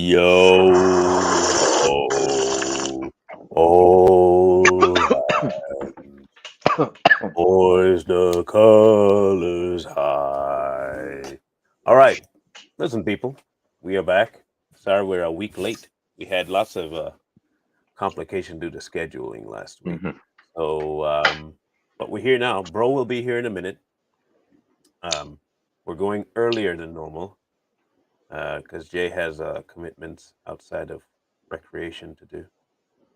Yo ho, all boys the colors high. All right, listen, people, we are back. Sorry, we're a week late. We had lots of complication due to scheduling last week. Mhm. But we're here now. Bro will be here in a minute. We're going earlier than normal because Jay has commitments outside of recreation to do.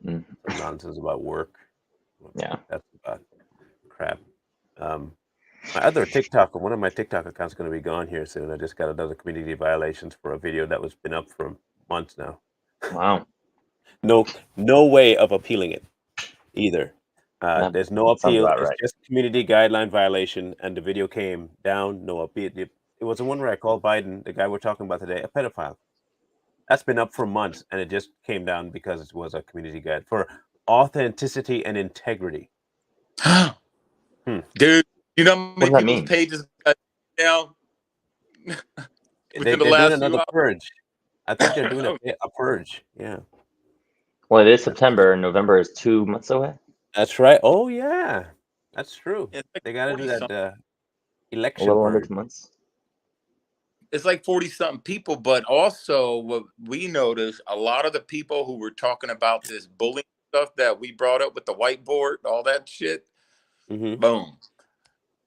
Mm. Some nonsense about work. Yeah. That's about crap. Um, my other TikTok, one of my TikTok accounts, going to be gone here soon. I just got another community violations for a video that was been up for months now. Wow. No way of appealing it either. That There's no sounds appeal. about It's right. just community guideline violation, and the video came down. No appeal. It was the one where I called Biden, the guy we're talking about today, a pedophile. That's been up for months, and it just came down because it was a community guide for authenticity and integrity. Hmm. Dude, you know how What many does that people's mean? pages got down within the They're doing last few another hours? purge. I think they're doing a purge. Yeah, Well, it is September, and November is 2 months away. that's right. Oh yeah, that's true. It's like They got to do 40 that something. A election little under purge. 2 months. It's like 40 something people, but also what we noticed, a lot of the people who were talking about this bullying stuff that we brought up with the whiteboard, all that shit, Mm-hmm. boom.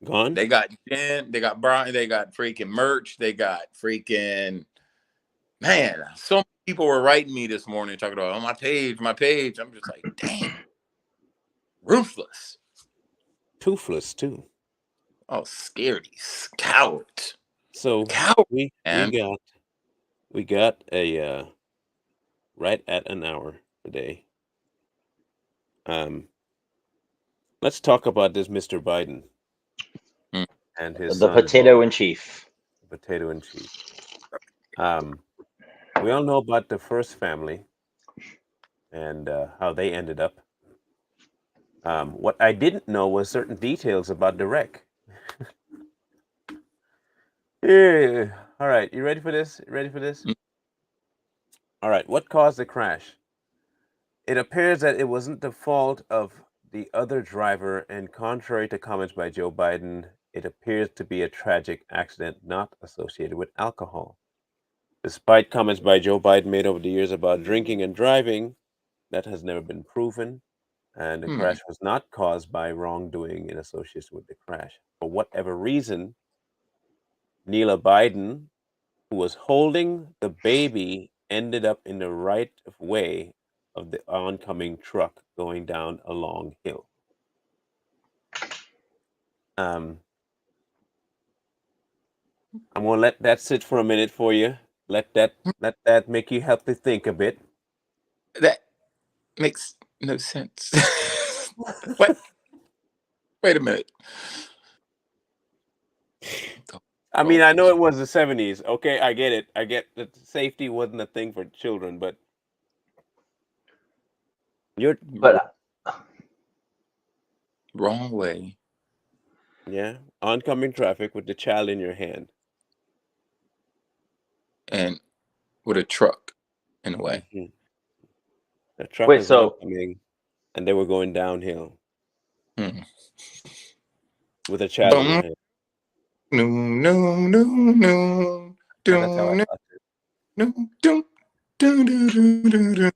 Gone. They got Jen, they got Brian, they got freaking merch, they got freaking man. So many people were writing me this morning talking about on my page, my page. I'm just like, damn, ruthless. Toothless too. Oh, scaredy, cowards. So Coward, we we man. got we got a right at an hour today. Um, let's talk about this Mr. Biden Mm. and his The son potato Joe, in chief. potato in chief. Um, we all know about the first family and how they ended up. What I didn't know was certain details about the wreck. Yeah. All right, you ready for this? Ready for this? Mm. All right. What caused the crash? It appears that it wasn't the fault of the other driver, and contrary to comments by Joe Biden, it appears to be a tragic accident not associated with alcohol. Despite comments by Joe Biden made over the years about drinking and driving, that has never been proven, and the Hmm. crash was not caused by wrongdoing in association with the crash. For whatever reason, Neela Biden, who was holding the baby, ended up in the right of way of the oncoming truck going down a long hill. Um, I'm gonna let that sit for a minute for you. Let that make you help to think a bit. That makes no sense. What? Wait a minute. I mean, Oh, I know it was the '70s. Okay, I get it. I get that safety wasn't a thing for children, but you're But wrong way. yeah, oncoming traffic with the child in your hand. And with a truck, in a way. Mhm. The truck wait, was so oncoming, and they were going downhill Hmm. with a child in your Boom. hand. No, no, no, no. Yeah, that's how I No, thought it. no, no, do, do, do, do, do,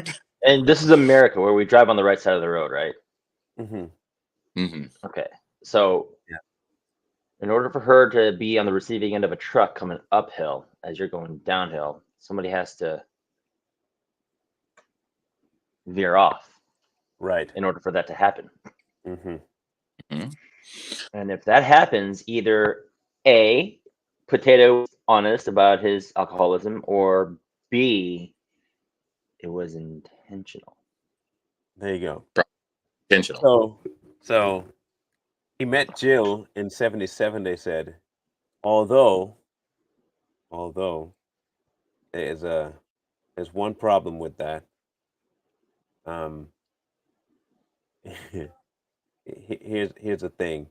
do. and this is America where we drive on the right side of the road, right? Hmm. Mhm. Okay. So Yeah. in order for her to be on the receiving end of a truck coming uphill as you're going downhill, somebody has to veer off Right. in order for that to happen. Hmm. Mhm. And if that happens, either A, Potato was honest about his alcoholism, or B, it was intentional. There you go. Intentional. So he met Jill in '77. They said, although although there's a there's one problem with that. Um, here's the thing.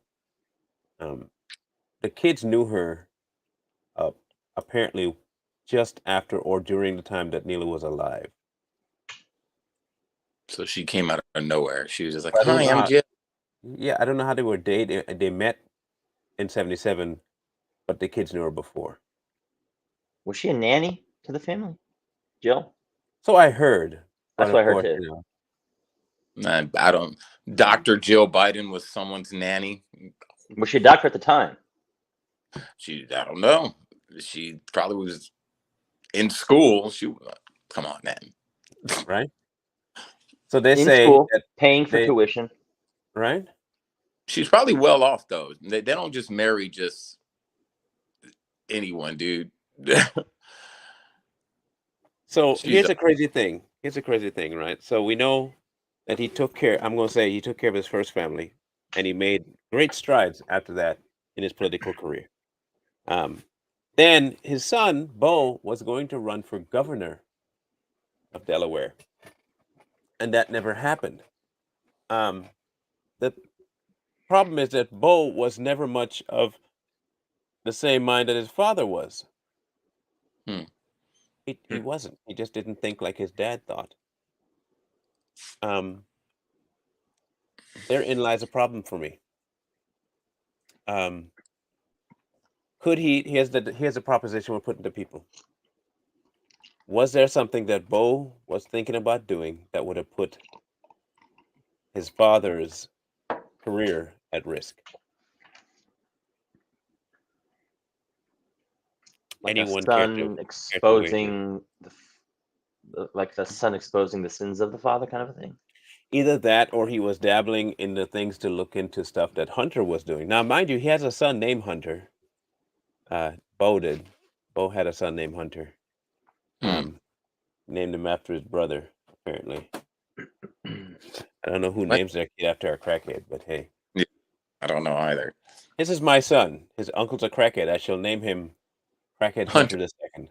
Um, the kids knew her. Uh, apparently, just after or during the time that Neela was alive. So she came out of nowhere. She was just like, I don't "Hi, know I'm how. Jill." Yeah, I don't know how they were dating. They met in '77, but the kids knew her before. Was she a nanny to the family, Jill? So I heard, but That's what of I heard course, too. I don't. Dr. Jill Biden was someone's nanny. Was she a doctor at the time? I don't know. She probably was in school. Come on, man. right? So they In say school, that paying for they, tuition. right? She's probably well off though. They don't just marry just anyone, dude. So She's Here's a crazy thing, right? So we know that he took care. I'm going to say he took care of his first family, and he made great strides after that in his political career. Um, then his son Beau was going to run for governor of Delaware, and that never happened. Um, the problem is that Beau was never much of the same mind that his father was. Hmm. He wasn't. He just didn't think like his dad thought. Um, Therein lies a problem for me. Um, could he? Here's the proposition we're putting to people. Was there something that Beau was thinking about doing that would have put his father's career at risk? Like a Anyone care son to weigh in? exposing like the son exposing the sins of the father, kind of a thing. Either that, or he was dabbling in the things to look into stuff that Hunter was doing. Now, mind you, he has a son named Hunter. Beau did. Beau had a son named Hunter. Hmm. Named him after his brother, apparently. I don't know who What? names their kid after a crackhead, but hey. Yeah, I don't know either. This is my son. His uncle's a crackhead. I shall name him Crackhead Hunter, Hunter the Second.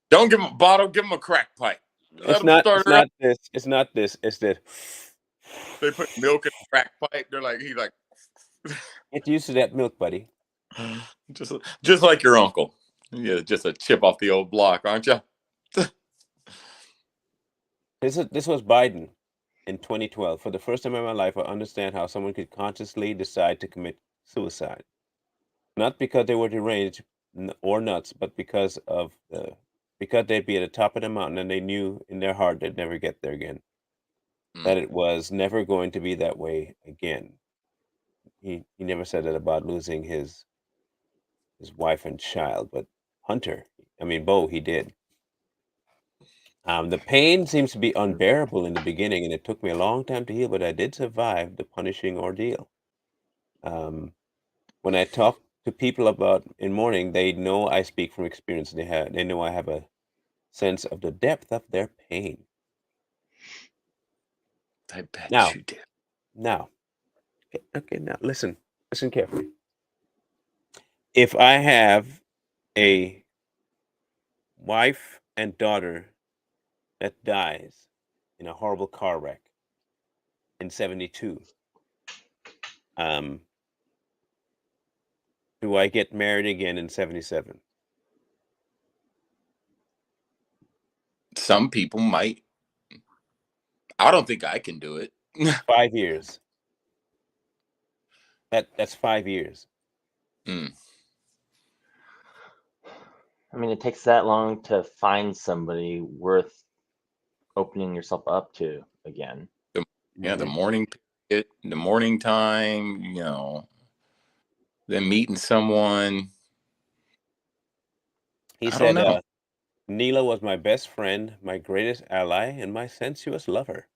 don't give him a bottle. Give him a crack pipe. Let It's him not. start It's her up. not this. It's not this. It's that. They put milk in a crack pipe. They're like, he's like, Get used to that milk, buddy. just just like your uncle. Yeah, just a chip off the old block, aren't you? This was Biden in 2012. For the first time in my life, I understand how someone could consciously decide to commit suicide, not because they were deranged or nuts, but because they'd be at the top of the mountain and they knew in their heart they'd never get there again. That it was never going to be that way again. He never said that about losing his wife and child, but Beau, he did. The pain seems to be unbearable in the beginning, and it took me a long time to heal, but I did survive the punishing ordeal. When I talk to people about in mourning, they know I speak from experience. They know I have a sense of the depth of their pain. I bet Now, you did. now, okay, now listen carefully. If I have a wife and daughter that dies in a horrible car wreck in '72, um, do I get married again in '77? Some people might. I don't think I can do it. 5 years. That's 5 years. Mm. I mean, it takes that long to find somebody worth opening yourself up to again. Yeah, the Mhm. morning period, the morning time, then meeting someone. He I don't said, know. Neela was my best friend, my greatest ally, and my sensuous lover.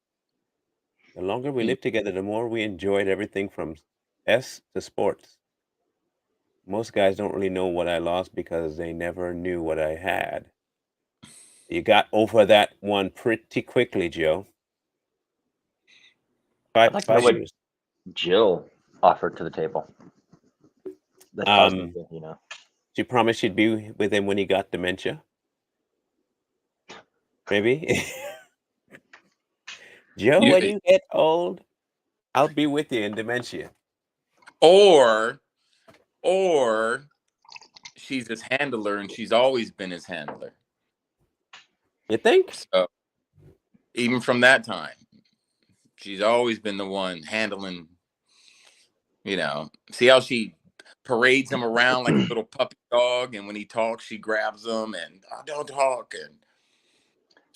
The longer we Mm. lived together, the more we enjoyed everything from S to sports. Most guys don't really know what I lost because they never knew what I had. You got over that one pretty quickly, Joe. I'd like to know Five what years. Jill offered to the table that caused him Um, to. she promised she'd be with him when he got dementia. Maybe. Joe, when You, you get old, I'll be with you in dementia. or she's his handler, and she's always been his handler. You think? So even from that time, she's always been the one handling. See how she parades him around like a little puppy dog, and when he talks, she grabs him and don't talk. And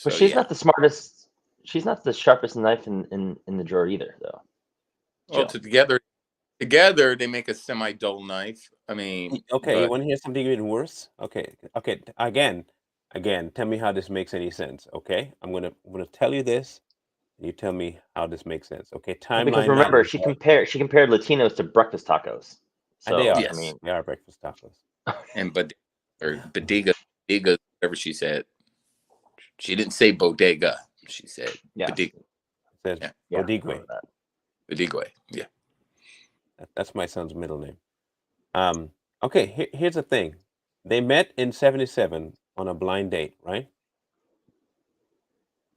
But so she's not the smartest. She's not the sharpest knife in the drawer either, though. well, together they make a semi-dull knife. I mean, Okay, you but want to hear something even worse? Okay, again, tell me how this makes any sense. Okay, I'm gonna tell you this, and you tell me how this makes sense. Okay, Well, because timeline remember, matters, she right? compared Latinos to breakfast tacos. And they So are. I mean, yes, They are breakfast tacos. and bodega, whatever she said. She didn't say bodega. She said yeah, bodega. It says Yeah, yeah, I Bodigwe. remember that. bodega. Yeah. That's my son's middle name. Okay, here's the thing. They met in 77 on a blind date, right?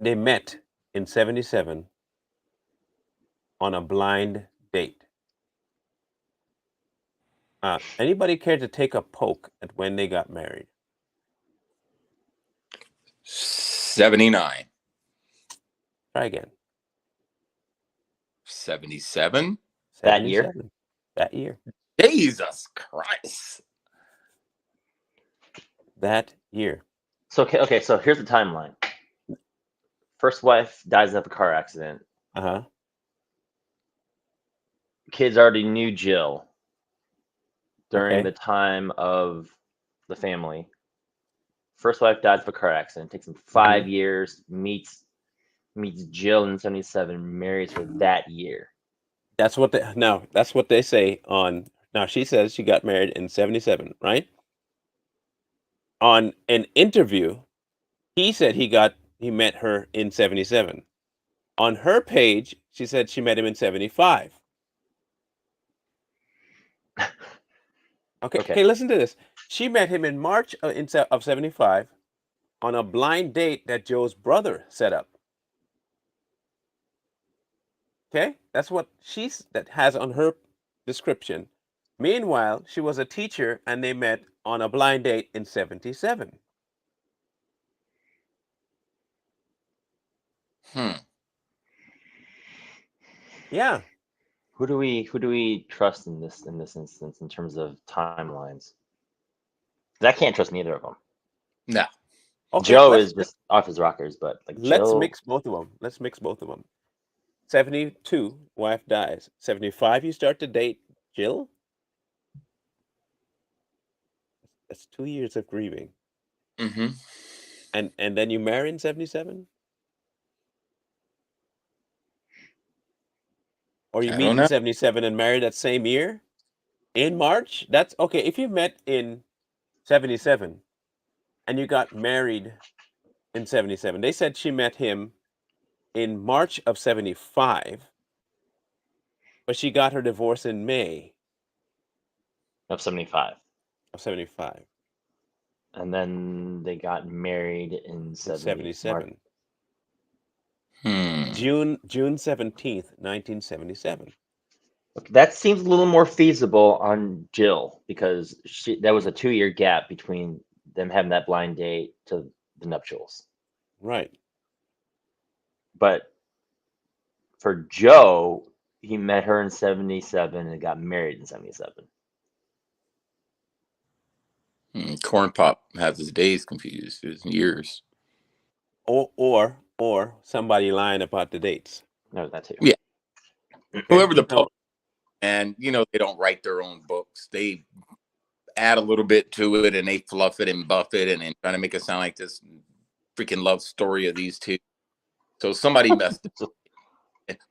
They met in 77 on a blind date. Anybody care to take a poke at when they got married? 79, Try again. 77. That year. 77. That year. Jesus Christ. That year. So okay, so here's the timeline. First wife dies of a car accident. Uh-huh. Kids already knew Jill during the Okay. time of the family. First wife dies of a car accident. Takes him Mhm. 5 years. Meets Jill in 77. Marries her that year. That's what they say on now she says she got married in 77, right? On an interview, he said he met her in 77. On her page, she said she met him in 75. Okay, Okay. listen to this. She met him in March of 75 on a blind date that Joe's brother set up. Okay? That's what that has on her description. Meanwhile, she was a teacher and they met on a blind date in 77. Yeah. Who do we trust in this instance in terms of timelines? 'Cause I can't trust neither of them. No. Okay, Joe is just off his rockers, but like let's Jill, mix both of them. Let's mix both of them. 72, wife dies. 75, you start to date Jill? That's 2 years of grieving. Mm-hmm. And then you marry in 77? Or you I meet don't in know. 77 and marry that same year? In March? That's okay. If you met in 77 and you got married in 77, they said she met him in March of 75, but she got her divorce in May of 75. of 75 And then they got married in in 70 March. 77. Hmm. June 17th, 1977. That seems a little more feasible on Jill because that was a 2-year gap between them having that blind date to the nuptials. Right. But for Joe, he met her in 77 and got married in 77. Corn Pop has his days confused, his years. Or somebody lying about the dates. No, that too. Yeah. Okay. Whoever the So, and they don't write their own books. They add a little bit to it and they fluff it and buff it and try to make it sound like this freaking love story of these two. So somebody messed up.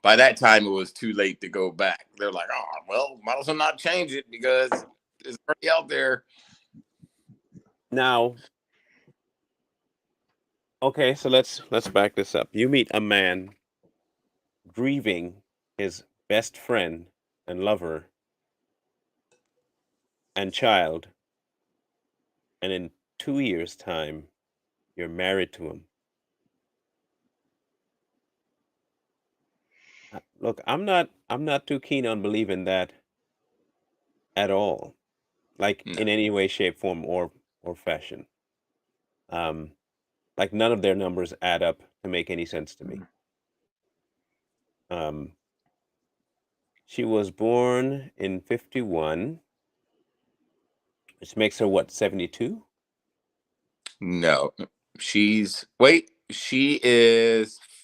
By that time, it was too late to go back. They're like, oh, well, might as well not change it because it's already out there. now, okay, so let's back this up. You meet a man grieving his best friend and lover and child, and in 2 years' time, you're married to him. Look, I'm not too keen on believing that at all. like No. in any way, shape, form, or fashion. Um, like none of their numbers add up to make any sense to me. Um, she was born in 51, which makes her what, 72? No. She is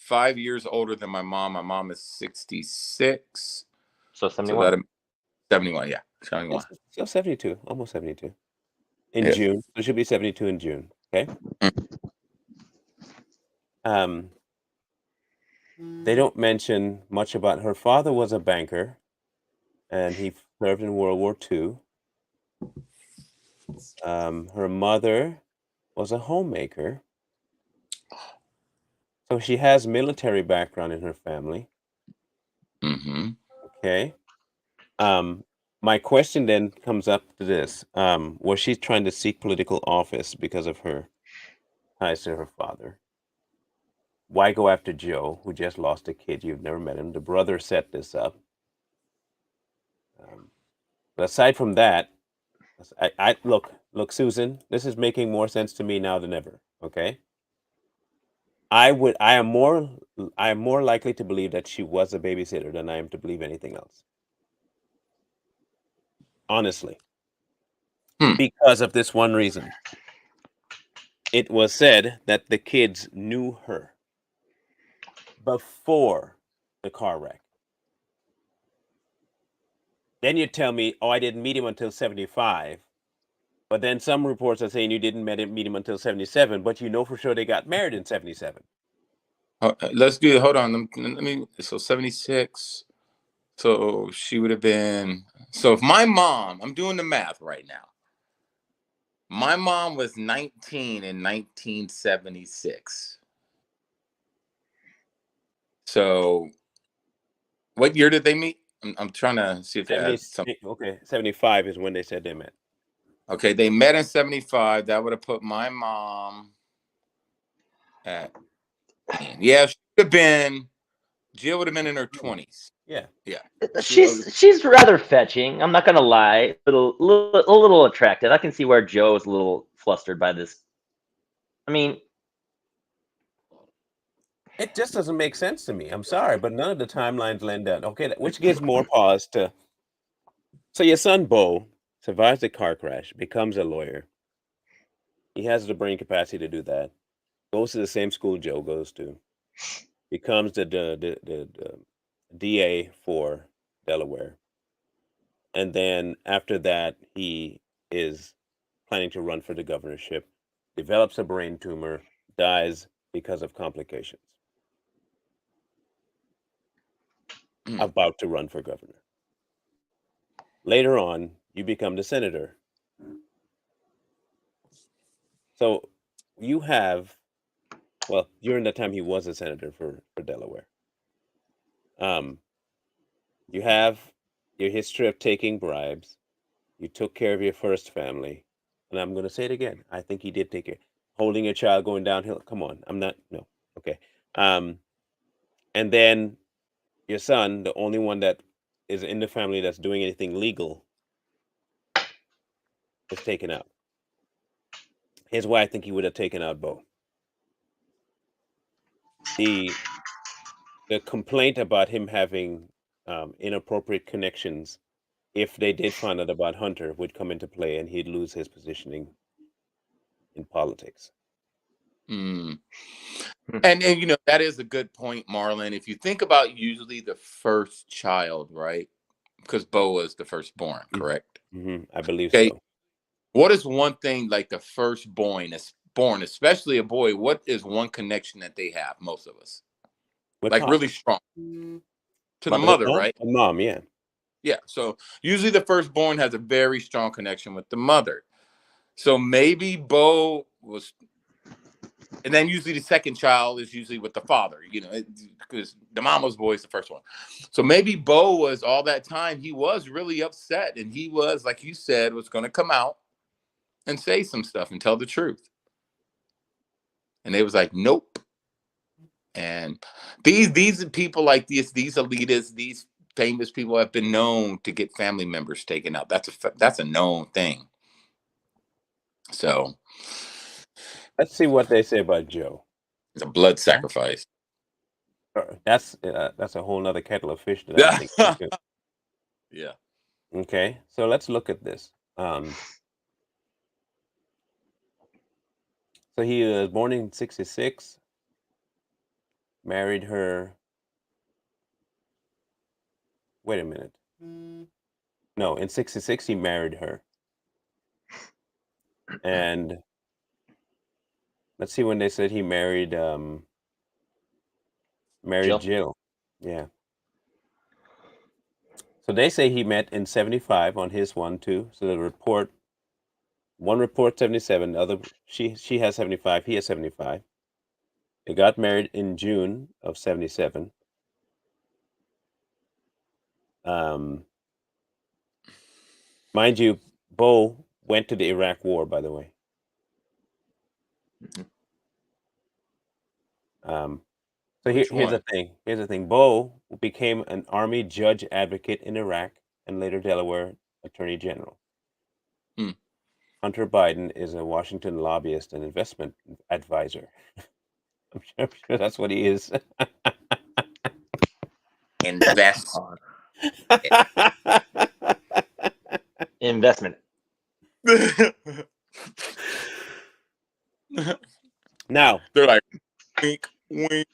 5 years older than my mom. My mom is 66. So So 71. that 71, yeah. Yes, 71. so 72, almost 72 in Yeah. June. So she'll be 72 in June. Okay. Um, they don't mention much about her father was a banker and he served in World War II. Her mother was a homemaker. So she has military background in her family. Mm-hmm. Okay. Um, my question then comes up to this. Was she trying to seek political office because of her ties to her father? Why go after Joe, who just lost a kid? You've never met him. The brother set this up. Um, but aside from that, I look, Susan, this is making more sense to me now than ever. Okay. I am more likely to believe that she was a babysitter than I am to believe anything else. Honestly, Hmm. because of this one reason. It was said that the kids knew her before the car wreck. Then you tell me, oh, I didn't meet him until 75. But then some reports are saying you didn't meet him until 77, but you know for sure they got married in 77. Let's do it. Hold on. Let me. So 76. So she would have been. So if my mom, I'm doing the math right now. My mom was 19 in 1976. So what year did they meet? I'm trying to see if they 70, had some. okay, 75 is when they said they met. Okay, they met in 75. That would have put my mom at, yeah, she would have been, Jill would have been in her 20s. Yeah. Yeah. She's rather fetching. I'm not gonna lie, a little attractive. I can see where Joe is a little flustered by this. I mean, It just doesn't make sense to me. I'm sorry, but none of the timelines lend that. Okay, which gives more pause to. So your son, Beau, survives the car crash, becomes a lawyer. He has the brain capacity to do that. Goes to the same school Joe goes to. Becomes the DA for Delaware. And then after that, he is planning to run for the governorship, develops a brain tumor, dies because of complications. About to run for governor. Later on, you become the senator. So you have, well, during the time he was a senator for Delaware, um, you have your history of taking bribes. You took care of your first family. And I'm going to say it again. I think he did take care. Holding a child going downhill. Come on. I'm not, no. Okay. Um, and then your son, the only one that is in the family that's doing anything legal, is taken out. Here's why I think he would have taken out Beau. The the complaint about him having inappropriate connections, if they did find out about Hunter, would come into play, and he'd lose his positioning in politics. Mm. And you know, that is a good point, Marlon. If you think about usually the first child, right? Because Bo was the firstborn, correct? I believe Okay. so. What is one thing like the firstborn is born, especially a boy? What is one connection that they have? Most of us, With like Papa, really strong, to the with mother, right? mom, yeah. Yeah. So usually the firstborn has a very strong connection with the mother. So maybe Bo was, and then usually the second child is usually with the father, you know, because the mama's boy is the first one. So maybe Bo was all that time, he was really upset, and he was, like you said, was going to come out and say some stuff and tell the truth. And they was like, nope. And these people like these elitists, these famous people have been known to get family members taken out. That's a known thing. So Let's see what they say about Joe. it's a blood sacrifice. That's a whole nother kettle of fish that I'm thinking too. Yeah. Okay, so let's look at this. So he was born in 66, married her. Wait a minute. No, in 66 he married her. And let's see when they said he married Jill. Jill. Yeah. So they say he met in 75 on his one too. So one report 77, the other she has 75, he has 75. They got married in June of 77. Mind you, Beau went to the Iraq War, by the way. So here's the thing. Here's the thing. Beau became an Army judge advocate in Iraq and later Delaware Attorney General. Hunter Biden is a Washington lobbyist and investment advisor. I'm sure that's what he is. Invest. Investment. Now they're like, wink, wink.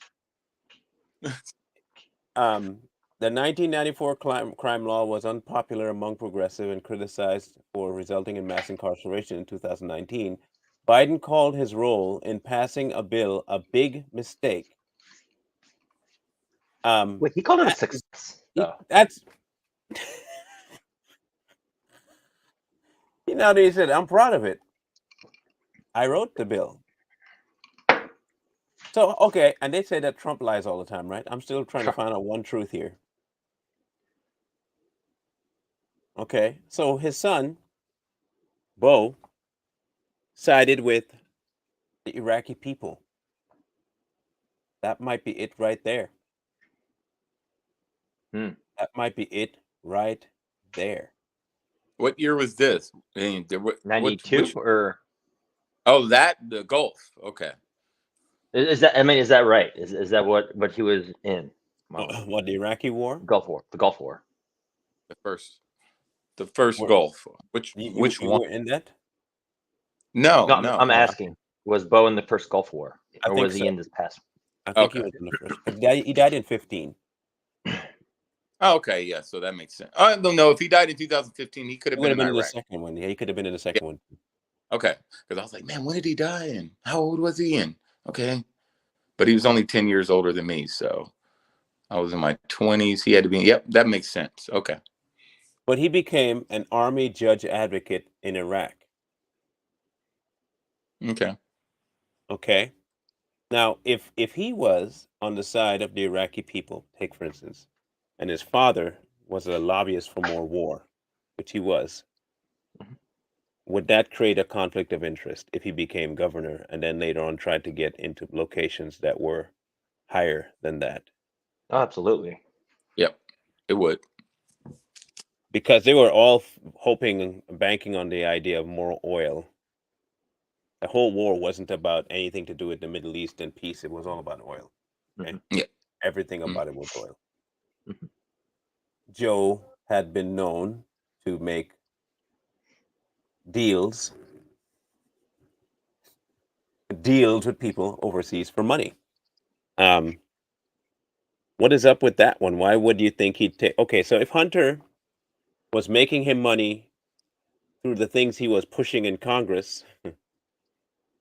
The 1994 crime law was unpopular among progressive and criticized for resulting in mass incarceration in 2019. Biden called his role in passing a bill a big mistake. Wait, he called it a success. That's he said, "I'm proud of it. I wrote the bill." So okay, and they say that Trump lies all the time, right? I'm still trying to find out one truth here. Okay, so his son, Beau, sided with the Iraqi people. That might be it right there. That might be it right there. What year was this? 92 or? Oh, the Gulf. Okay. Is that right? Is that what he was in? What, the Iraqi War? Gulf War. The Gulf War. The first Gulf. Which You one? were in that? No. I'm asking. Was Beau in the first Gulf War, or was he so. in this past? I think he was in the first. He died in 15. Oh, okay, yeah, so that makes sense. I don't know if he died in 2015. He could have been in Iraq. The second one. Yeah, he could have been in the second one. Okay, because I was like, man, when did he die? And how old was he? And okay, but he was only 10 years older than me, so I was in my 20s. He had to be. Yep, that makes sense. Okay, but he became an Army judge advocate in Iraq. Okay. Now, if he was on the side of the Iraqi people, take for instance, and his father was a lobbyist for more war, which he was, would that create a conflict of interest if he became governor and then later on tried to get into locations that were higher than that? Oh, absolutely. Yep, it would. Because they were all hoping and banking on the idea of more oil. The whole war wasn't about anything to do with the Middle East and peace. It was all about oil. Okay? Yeah. Everything about it was oil. Joe had been known to make deals with people overseas for money. What is up with that one? Why would you think he'd take? Okay, so if Hunter was making him money through the things he was pushing in Congress,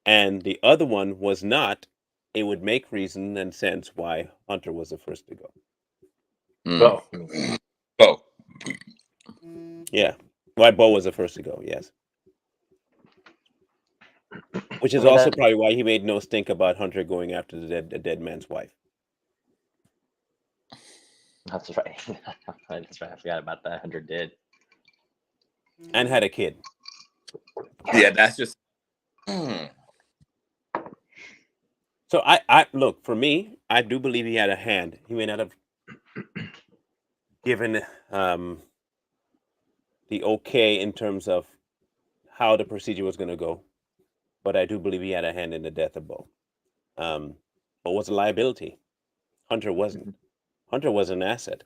and the other one was not, it would make reason and sense why Hunter was the first to go. Beau. Yeah, why Beau was the first to go. Yes. Which is also probably why he made no stink about Hunter going after the dead man's wife. That's right. That's right. I forgot about that. Hunter did. And had a kid. Yeah, that's just. So I look, for me, I do believe he had a hand. He may not have given the okay in terms of how the procedure was going to go, but I do believe he had a hand in the death of Beau. But was a liability. Hunter wasn't. Hunter was an asset.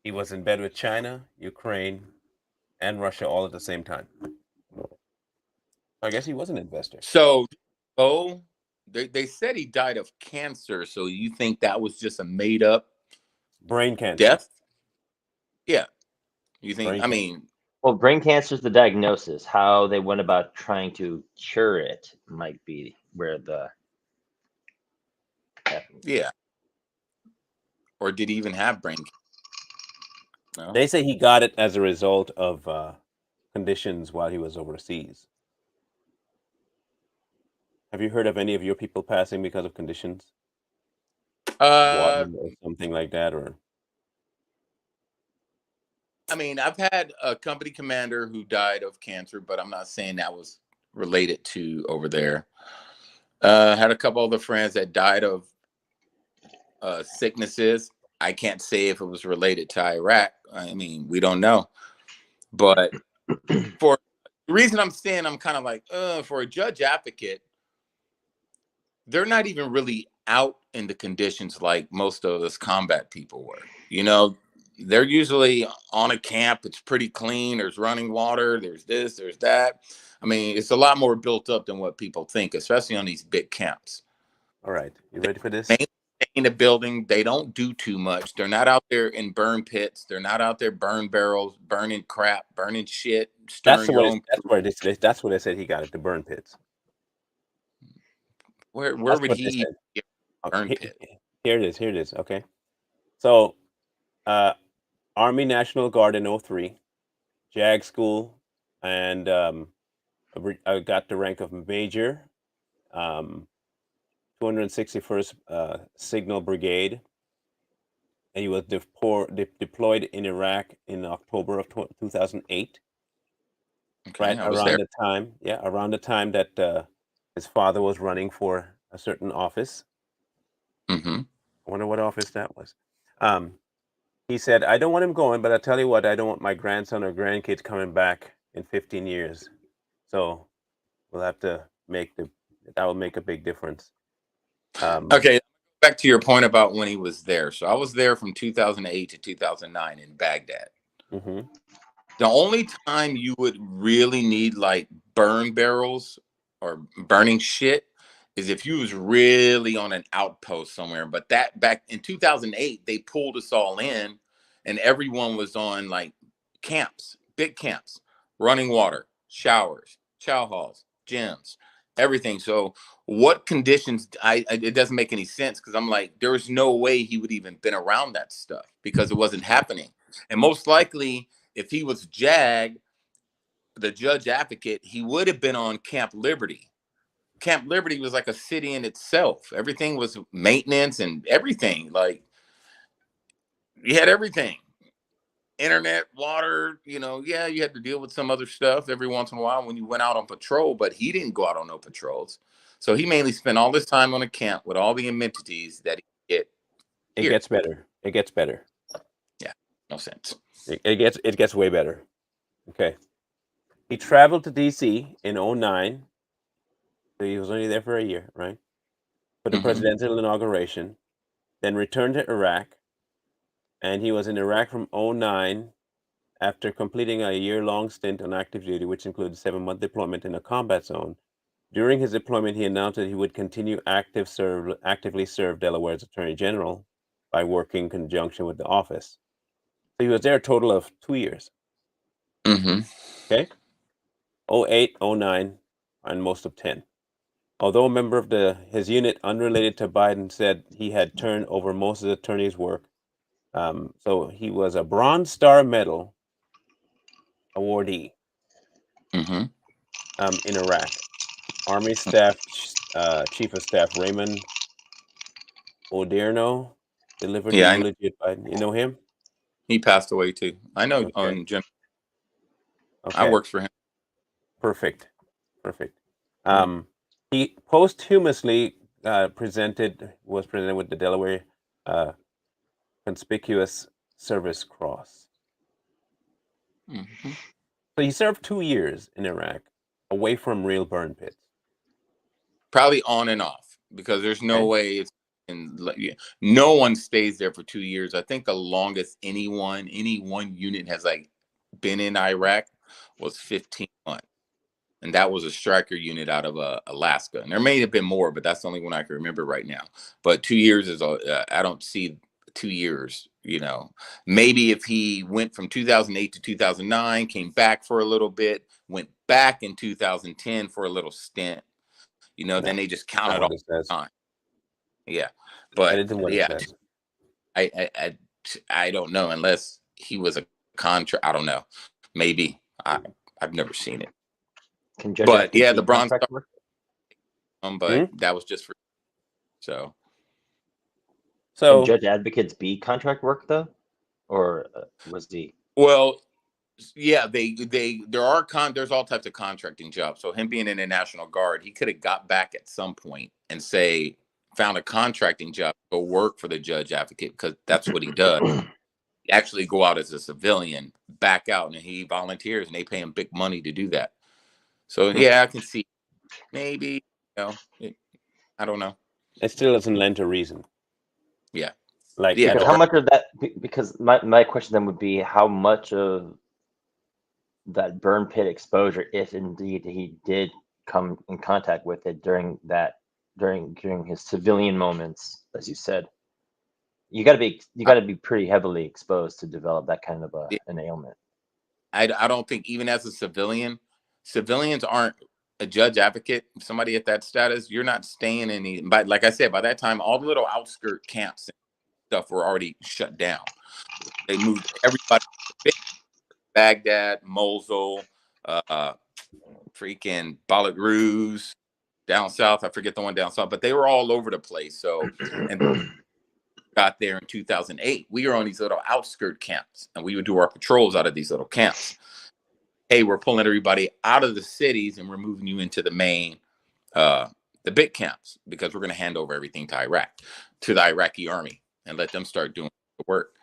He was in bed with China, Ukraine, and Russia all at the same time. I guess he was an investor. So, oh, they said he died of cancer. So you think that was just a made up Brain cancer. death? Yeah. You think? Brain I mean, Well, brain cancer is the diagnosis. How they went about trying to cure it might be where the yeah. Or did he even have brain cancer? No. They say he got it as a result of conditions while he was overseas. Have you heard of any of your people passing because of conditions? Water or something like that, or I mean, I've had a company commander who died of cancer, but I'm not saying that was related to over there. Had a couple other friends that died of sicknesses. I can't say if it was related to Iraq. I mean, we don't know. But for the reason I'm saying, I'm kind of like, for a judge advocate, they're not even really out in the conditions like most of us combat people were. You know, they're usually on a camp. It's pretty clean. There's running water. There's this, there's that. I mean, it's a lot more built up than what people think, especially on these big camps. all right, you ready for this? Mainly in the building, they don't do too much. They're not out there in burn pits. They're not out there burn barrels, burning crap, burning shit, stirring your own. That's where they said he got it, the burn pits. Where That's would what they he said. get a burn pit? Here it is. Here it is. Okay, so Army National Guard in 03, JAG school, and I got the rank of major, 261st Signal Brigade, and he was deployed in Iraq in October of 2008. Okay, Right I was there. around the time that his father was running for a certain office. Mm-hmm. I wonder what office that was. He said, "I don't want him going, but I tell you what, I don't want my grandson or grandkids coming back in 15 years. So we'll have to that will make a big difference." Okay, back to your point about when he was there. So I was there from 2008 to 2009 in Baghdad. Mm-hmm. The only time you would really need like burn barrels or burning shit is if you was really on an outpost somewhere. But that back in 2008, they pulled us all in, and everyone was on like camps, big camps, running water, showers, chow halls, gyms, everything. So what conditions? It doesn't make any sense because I'm like, there was no way he would even been around that stuff because it wasn't happening, and most likely if he was JAG, the judge advocate, he would have been on Camp Liberty. Camp Liberty was like a city in itself. Everything was maintenance and everything. Like you had everything. Internet, water, yeah, you had to deal with some other stuff every once in a while when you went out on patrol, but he didn't go out on no patrols. So he mainly spent all this time on a camp with all the amenities that he get. It gets better. It gets better. Yeah, no sense. It gets way better. Okay. He traveled to DC in 09. So he was only there for a year, right? For the presidential inauguration, then returned to Iraq, and he was in Iraq from 09 after completing a year-long stint on active duty, which included 7-month deployment in a combat zone. During his deployment, he announced that he would continue actively serve Delaware's Attorney General by working in conjunction with the office. So he was there a total of 2 years. Mm-hmm. Okay? 08, 09, and most of 10. Although a member of his unit unrelated to Biden said he had turned over most of the attorney's work. So he was a Bronze Star Medal awardee in Iraq. Army Staff Chief of Staff Raymond Odierno delivered the Yeah, I know. eulogy at Biden. You know him? He passed away too. I know. Okay. On Jim, I Okay. worked for him. Perfect. He posthumously was presented with the Delaware Conspicuous Service Cross. Mhm. So he served 2 years in Iraq, away from real burn pits. Probably on and off, because there's no Okay. way it's no one stays there for 2 years. I think the longest any one unit has like been in Iraq was 15 months. And that was a striker unit out of Alaska. And there may have been more, but that's the only one I can remember right now. But 2 years is I don't see 2 years. Maybe if he went from 2008 to 2009, came back for a little bit, went back in 2010 for a little stint. No, Then they just that's not counted what all it says. the time. Yeah, That but isn't what it yeah, says. I don't know, unless he was a contract. I don't know. Maybe I've never seen it. Can Judge But yeah, Advocates the be Bronze contract Star. work? But that was just for so. Can So Judge Advocates be contract work though, or was the Well, yeah, there's all types of contracting jobs. So him being in the National Guard, he could have got back at some point and say found a contracting job, go work for the Judge Advocate, because that's what he does. He actually go out as a civilian, back out, and he volunteers, and they pay him big money to do that. So yeah, I can see maybe I don't know. it still doesn't lend to reason. Yeah, Like yeah. at because all. how much of that? Because my question then would be how much of that burn pit exposure, if indeed he did come in contact with it during his civilian moments, as you said, you got to be pretty heavily exposed to develop that kind of an ailment. I don't think, even as a civilians aren't a Judge Advocate. Somebody at that status, you're not staying in the. But like I said, by that time, all the little outskirt camps and stuff were already shut down. They moved everybody to Baghdad, Mosul, freaking Balat Ruse, down south. I forget the one down south, but they were all over the place. So, and got there in 2008. We were on these little outskirt camps, and we would do our patrols out of these little camps. Hey, we're pulling everybody out of the cities and we're moving you into the main, the big camps, because we're going to hand over everything to Iraq, to the Iraqi army, and let them start doing the work.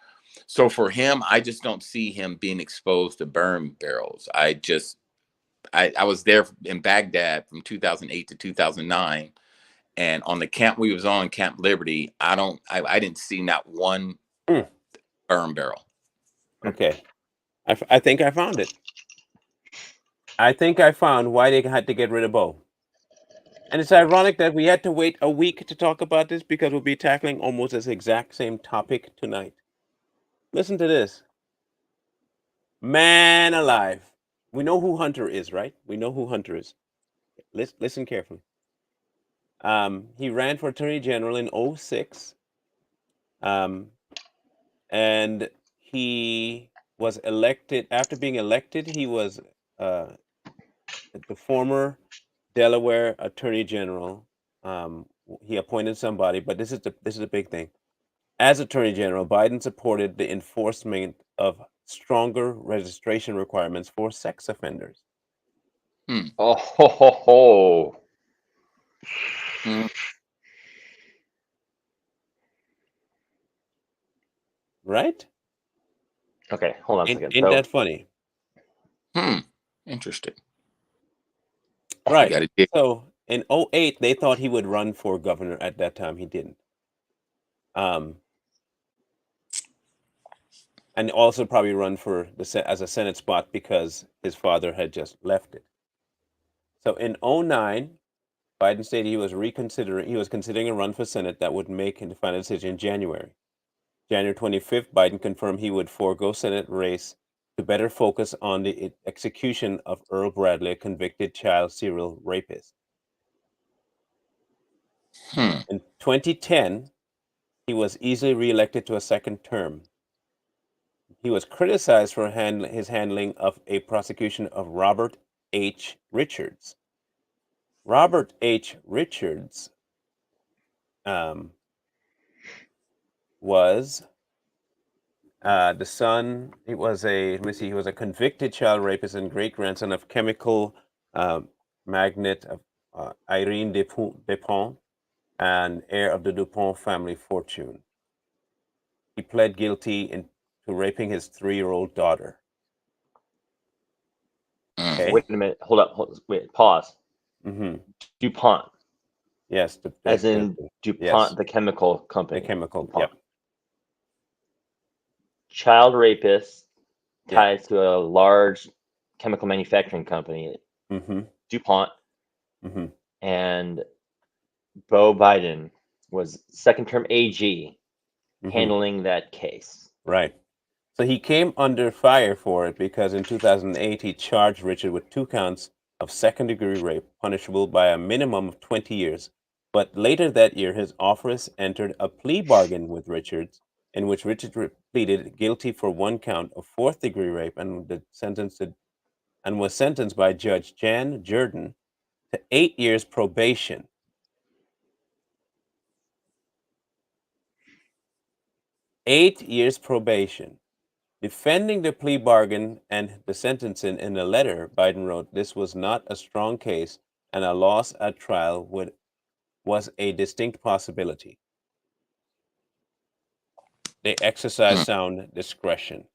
So for him, I just don't see him being exposed to burn barrels. I was there in Baghdad from 2008 to 2009. And on the camp we was on, Camp Liberty, I didn't see not one Mm. burn barrel. Okay. I think I found it. I think I found why they had to get rid of Beau. And it's ironic that we had to wait a week to talk about this, because we'll be tackling almost this exact same topic tonight. Listen to this. Man alive. We know who Hunter is, right? We know who Hunter is. Listen carefully. He ran for Attorney General in 2006. And he was elected. After being elected, he was the former Delaware Attorney General. He appointed somebody, but this is the big thing. As Attorney General, Biden supported the enforcement of stronger registration requirements for sex offenders. Oh ho ho ho! Right? Okay, hold on a second. Ain't that funny? Interesting. Right. You gotta So in 2008, they thought he would run for governor. At that time, he didn't. And also probably run for as a Senate spot, because his father had just left it. So in 2009, Biden stated he was considering a run for Senate that would make the final decision in January. January 25th, Biden confirmed he would forego Senate race to better focus on the execution of Earl Bradley, a convicted child serial rapist. In 2010, he was easily reelected to a second term. He was criticized for his handling of a prosecution of Robert H. Richards. Robert H. Richards was the son. He was he was a convicted child rapist and great grandson of chemical magnate of Irene Dupont, and heir of the Dupont family fortune. he pled guilty to raping his 3-year-old daughter. Okay. Wait a minute. Hold up. Wait. Pause. Mm-hmm. DuPont, Yes. as in DuPont, yes, the chemical company. the chemical. DuPont. Yep. Child rapist Yeah. ties to a large chemical manufacturing company, Mm-hmm. DuPont, Mm-hmm. and Beau Biden was second-term AG Mm-hmm. handling that case. Right. So he came under fire for it because in 2008 he charged Richard with 2 counts of second-degree rape, punishable by a minimum of 20 years. But later that year, his office entered a plea bargain with Richards, in which Richard pleaded guilty for 1 count of 4th-degree rape and was sentenced by Judge Jan Jordan to 8 years probation. 8 years probation. Defending the plea bargain and the sentencing in a letter, Biden wrote, "This was not a strong case, and a loss at trial was a distinct possibility. They exercised sound discretion."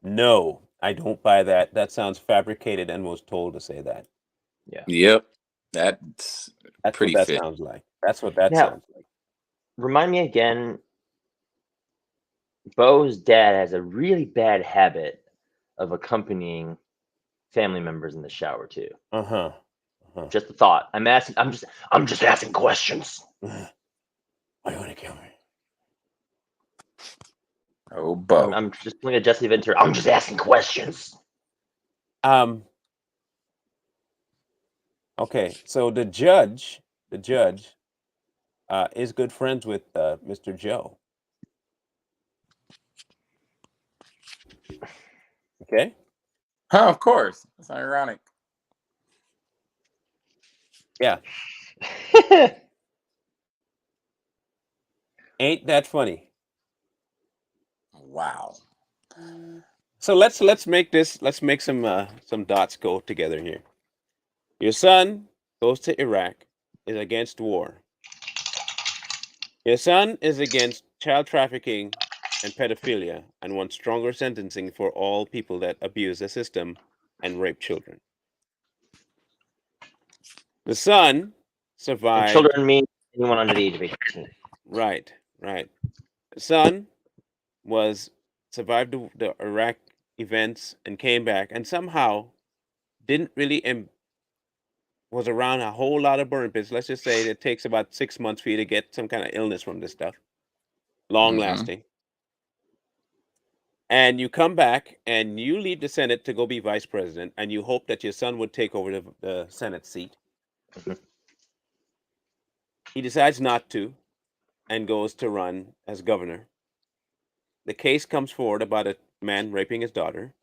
No, I don't buy that. That sounds fabricated and was told to say that. Yeah. Yep. That's That's what pretty that fit. sounds like. That's what that Now, sounds like. remind me again, Beau's dad has a really bad habit of accompanying family members in the shower too. Uh-huh. Uh-huh. Just a thought. I'm just asking questions. Why you want to kill me? Oh, Beau. I'm just pulling a Jesse Ventura. I'm just asking questions. Okay, so the judge is good friends with Mr. Joe. Okay? Huh, of course. That's ironic. Yeah. Ain't that funny? Wow. So let's make some dots go together here. Your son goes to Iraq, is against war. Your son is against child trafficking and pedophilia and wants stronger sentencing for all people that abuse the system and rape children. The son And survived. children mean anyone under the age of 18. Right, right. The son was survived the Iraq events and came back and somehow didn't really was around a whole lot of burn pits. Let's just say it takes about 6 months for you to get some kind of illness from this stuff, long Mm-hmm. lasting. And you come back and you leave the Senate to go be vice president, and you hope that your son would take over the Senate seat. Mhm. He decides not to and goes to run as governor. The case comes forward about a man raping his daughter.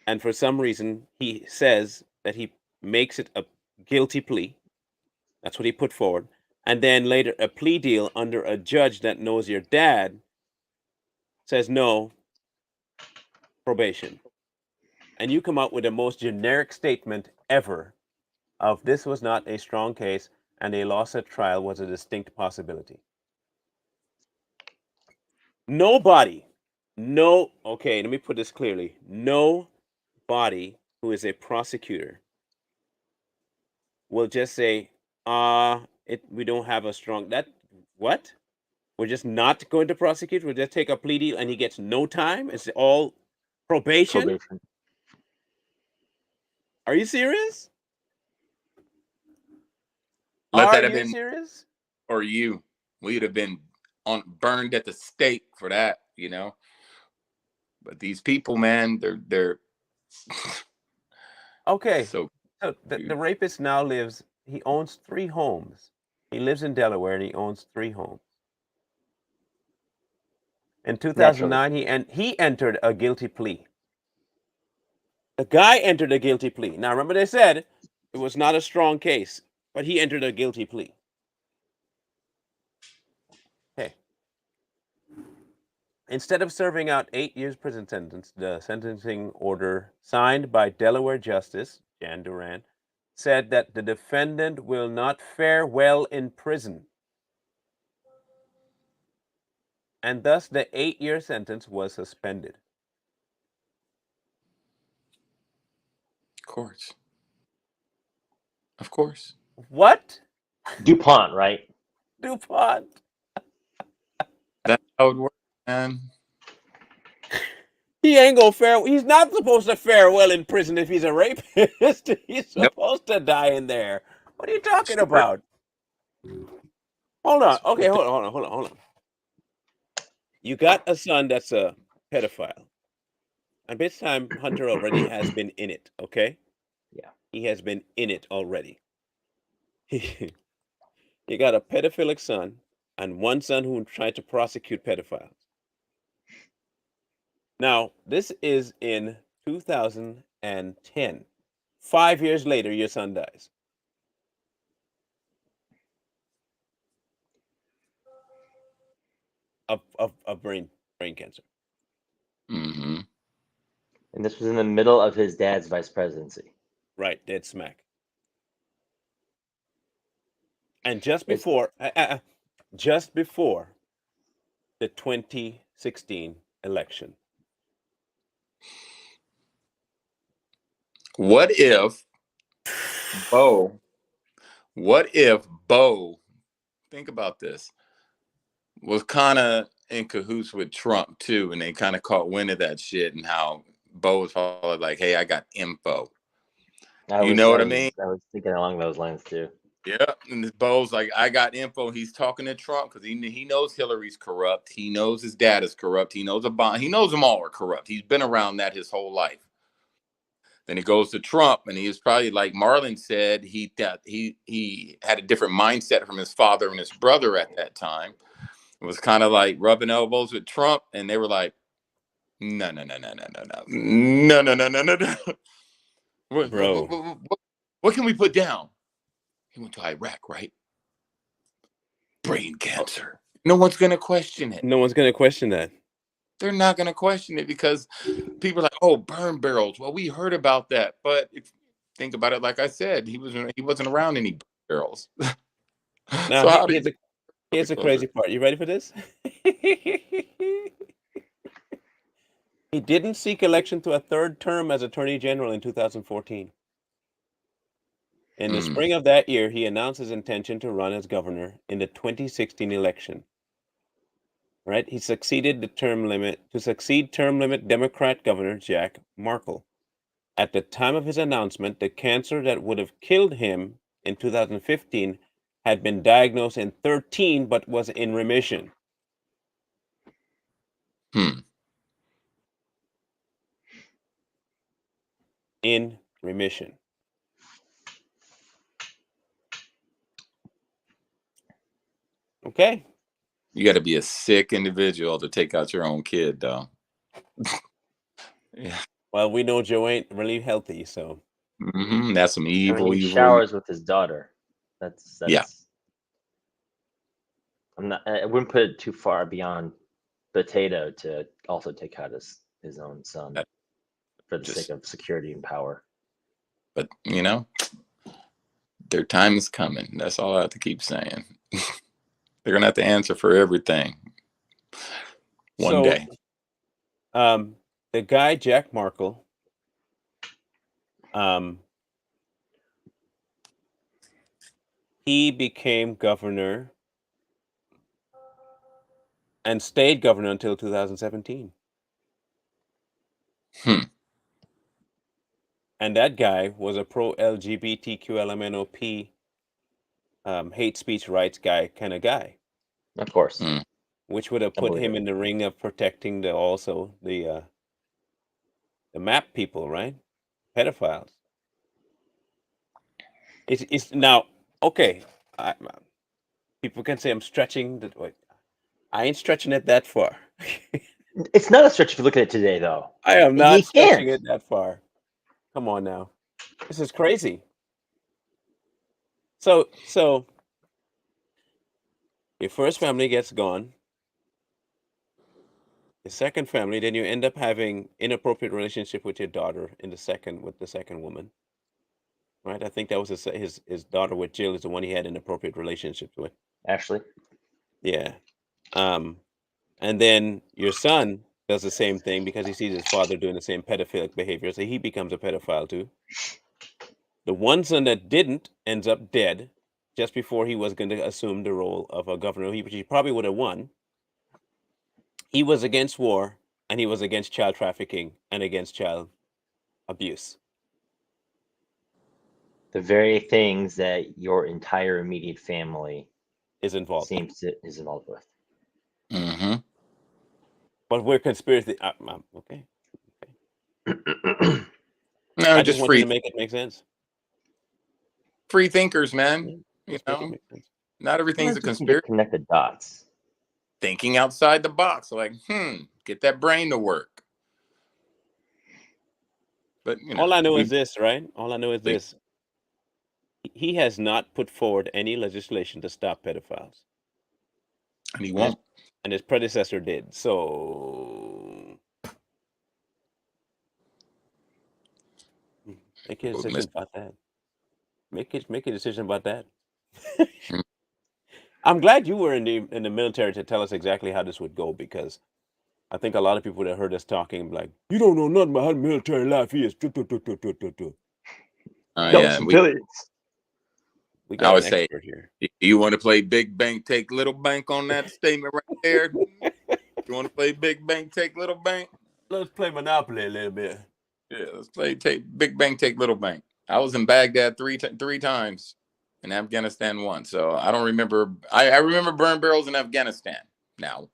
And for some reason, he says that he makes it a guilty plea. That's what he put forward. And then later, a plea deal under a judge that knows your dad says no, probation. And you come out with the most generic statement ever of this was not a strong case and a loss at trial was a distinct possibility. Nobody, no, okay, let me put this clearly. Nobody who is a prosecutor will just say, we don't have a strong, that, what? We're just not going to prosecute? We'll just take a plea deal and he gets no time? It's all probation? Probation. Are you serious? Let Are that have you been serious? or you. We'd have been burned at the stake for that, you know. But these people, man, they're Okay. so So the dude. rapist now he owns 3 homes. He lives in Delaware and he owns 3 homes. In Naturally. 2009, he entered a guilty plea. The guy entered a guilty plea. Now, remember they said it was not a strong case, but he entered a guilty plea. Okay. Instead of serving out 8 years prison sentence, the sentencing order signed by Delaware Justice Jan Duran said that the defendant will not fare well in prison, and thus the 8-year sentence was suspended. Of course. Of course. What? DuPont, right? DuPont. That's how it works, man. He ain't gonna fare. He's not supposed to fare well in prison if he's a rapist. He's Nope. supposed to die in there. What are you talking Sure. about? Hold on. Okay, What the- hold on. You got a son that's a pedophile. And this time, Hunter already has been in it, okay? Yeah. He has been in it already. You got a pedophilic son and one son who tried to prosecute pedophiles. Now, this is in 2010. 5 years later, your son dies. Of brain cancer. Mhm. And this was in the middle of his dad's vice presidency. Right, dead smack. And just It's before the 2016 election. What if Beau? What if Beau? Think about this. Was kind of in cahoots with Trump too, and they kind of caught wind of that shit, and how Beau was probably like, "Hey, I got info." You know what I mean? I was thinking along those lines too. Yeah, and Beau's like, I got info. He's talking to Trump because he knows Hillary's corrupt. He knows his dad is corrupt. He knows He knows them all are corrupt. He's been around that his whole life. Then he goes to Trump, and he was probably like Marlon said. He had a different mindset from his father and his brother at that time. It was kind of like rubbing elbows with Trump, and they were like, no, no, no, no, no, no, no, no, no, no, no, no. What, what, Bro, what, what, what can we put down? He went to Iraq, right? Brain cancer. No one's going to question it. no one's going to question that. They're not going to question it because people are like, oh, burn barrels. Well, we heard about that. But if think about it, like I said, he wasn't around any barrels. Now, So how did here's the closer? crazy part. You ready for this? He didn't seek election to a third term as Attorney General in 2014. In the spring of that year, he announced his intention to run as governor in the 2016 election. Right? He succeed term limit Democrat Governor Jack Markle. At the time of his announcement, the cancer that would have killed him in 2015 had been diagnosed in 13 but was in remission. In remission. Okay. You got to be a sick individual to take out your own kid, though. Yeah. Well, we know Joe ain't really healthy, so. That's some I mean, evil, he evil. showers with his daughter. That's. Yeah. I wouldn't put it too far beyond Potato to also take out his own son That for the just, sake of security and power. but their time is coming. That's all I have to keep saying. They're gonna have to answer for everything one day. The guy Jack Markle, he became governor and stayed governor until 2017. And that guy was a pro LGBTQLMNOP hate speech rights guy kind of guy. Of course. Which would have put him in the ring of protecting the MAP people, right? Pedophiles. It's now okay. People can say I'm stretching. I ain't stretching it that far. It's not a stretch if you look at it today, though. I am You not stretching can't. it that far. Come on now, this is crazy. So your first family gets gone. The second family, then you end up having inappropriate relationship with your daughter with the second woman. right? I think that was his daughter with Jill is the one he had inappropriate relationships with. Ashley. Yeah. Um, and then your son does the same thing because he sees his father doing the same pedophilic behavior, so he becomes a pedophile too. The one son that didn't ends up dead just before he was going to assume the role of a governor, which he probably would have won. He was against war and he was against child trafficking and against child abuse. The very things that your entire immediate family Is involved. is involved with. Mm-hmm. But we're conspiracy. Okay. No, I just just want you to make it make sense. free thinkers, man. Yeah, You just make it know, make sense. not everything's a Sometimes you just need to conspiracy. connect the dots. Thinking outside the box, like, get that brain to work. But All I know is this, right? All I know is this. He has not put forward any legislation to stop pedophiles. and he And his, won't. and his predecessor did. So make a decision about that. Make a decision about that. Mm. I'm glad you were in the military to tell us exactly how this would go, because I think a lot of people would have heard us talking like, you don't know nothing about how military life is. Yeah, civilians. We I got would an say, expert here. you want to play big bank, take little bank on that statement right there? You want to play big bank, take little bank? Let's play Monopoly a little bit. Yeah, let's play take big bank, take little bank. I was in Baghdad three times, in Afghanistan once. So I don't remember. I remember burn barrels in Afghanistan now,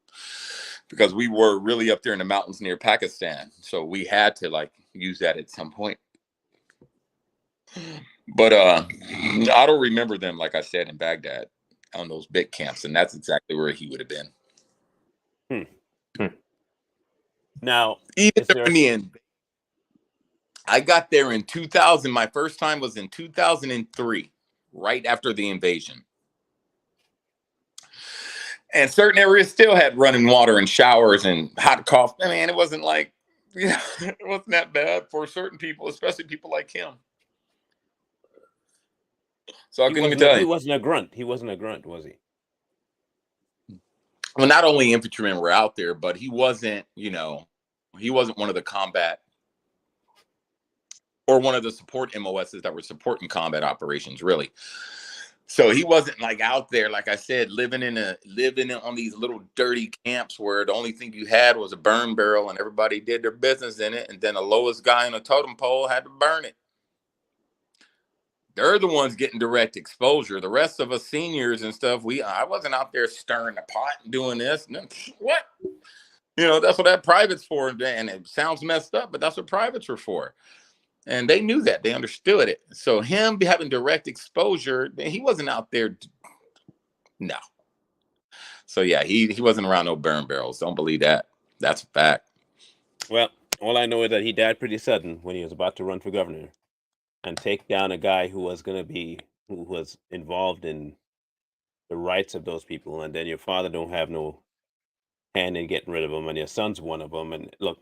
because we were really up there in the mountains near Pakistan. So we had to like use that at some point. But I don't remember them, like I said, in Baghdad on those big camps, and that's exactly where he would have been. Now, Even during the end, I got there in 2000. My first time was in 2003, right after the invasion. And certain areas still had running water and showers and hot coffee. I mean, it wasn't like, it wasn't that bad for certain people, especially people like him. So I couldn't even tell he you. wasn't a grunt. He wasn't a grunt, was he? Well, not only infantrymen were out there, but he wasn't, he wasn't one of the combat or one of the support MOSs that were supporting combat operations, really. So he wasn't like out there, like I said, living on these little dirty camps where the only thing you had was a burn barrel and everybody did their business in it, and then the lowest guy on a totem pole had to burn it. They're the ones getting direct exposure. The rest of us seniors and stuff, I wasn't out there stirring the pot and doing this. What? That's what that private's for. And it sounds messed up, but that's what privates were for. And they knew that. They understood it. So him having direct exposure, he wasn't out there. No. So yeah, he wasn't around no burn barrels. Don't believe that. That's a fact. Well, all I know is that he died pretty sudden when he was about to run for governor and take down a guy who was involved in the rights of those people. And then your father don't have no hand in getting rid of them, and your son's one of them. And look,